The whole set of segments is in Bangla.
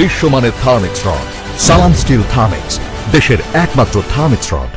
বিশ্বমানের থার্মিক্স রড। সালাম স্টিল থার্মিক্স, দেশের একমাত্র থার্মিক্স রড।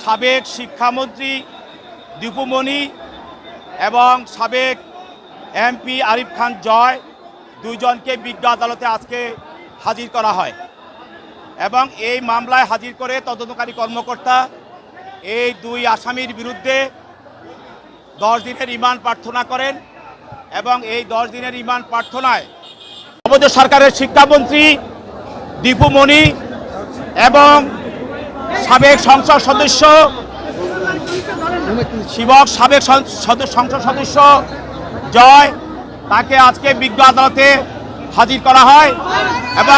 সাবেক শিক্ষামন্ত্রী দীপু মনি এবং সাবেক এমপি আরিফ খান জয় দুইজনকে বিজ্ঞ আদালতে আজকে হাজির করা হয় এবং এই মামলায় হাজির করে তদন্তকারী কর্মকর্তা এই দুই আসামির বিরুদ্ধে 10 দিনের রিমান্ড প্রার্থনা করেন এবং এই 10 দিনের রিমান্ড প্রার্থনায় আমাদের সরকারের শিক্ষামন্ত্রী দীপু মনি এবং সাবেক সংসদ সদস্য সংসদ সদস্য জয় তাকে আজকে বিজ্ঞ আদালতে হাজির করা হয় এবং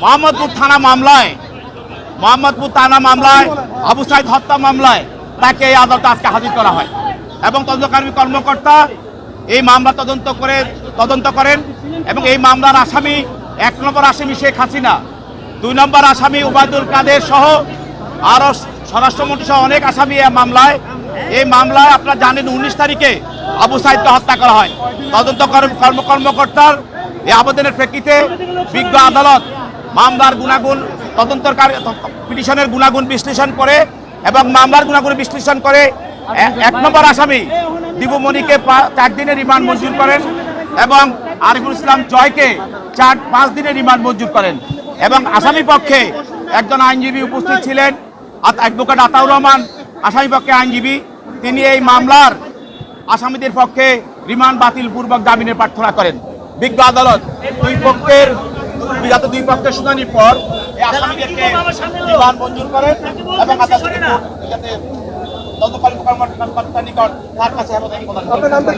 মোহাম্মদপুর থানা মামলায় আবু সাইদ হত্যা মামলায় তাকে এই আদালতে আজকে হাজির করা হয় এবং তদন্তকারী কর্মকর্তা এই মামলা তদন্ত করেন এবং এই মামলার আসামি 1 নম্বর আসামি শেখ হাসিনা, 2 নম্বর আসামি ওবায়দুল কাদের সহ আরো স্বরাষ্ট্রমন্ত্রী সহ অনেক আসামি এই মামলায় আপনারা জানেন 19 তারিখে আবু সাইদকে হত্যা করা হয়। তদন্ত কর্মকর্তার এই আবেদনের প্রেক্ষিতে বিজ্ঞ আদালত মামলার গুণাগুণ পিটিশনের গুণাগুণ বিশ্লেষণ করে এবং মামলার গুণাগুণ বিশ্লেষণ করে 1 নম্বর আসামি দীপু মনিকে 4 দিনের রিমান্ড মঞ্জুর করেন এবং আরিফুল ইসলাম জয়কে 5 দিনের রিমান্ড মঞ্জুর করেন এবং আসামি পক্ষে একজন আইনজীবী উপস্থিত ছিলেন, অ্যাডভোকেট আতাউর রহমান আসামি পক্ষে আইনজীবী। তিনি এই মামলার আসামিদের পক্ষে রিমান্ড বাতিল পূর্বক জামিনের প্রার্থনা করেন। বিজ্ঞ আদালত দুই পক্ষের শুনানির পর এই আসামিদেরকে রিমান্ড মঞ্জুর করেন এবং তদন্তকারী কর্মকর্তার নিকট তার কাছে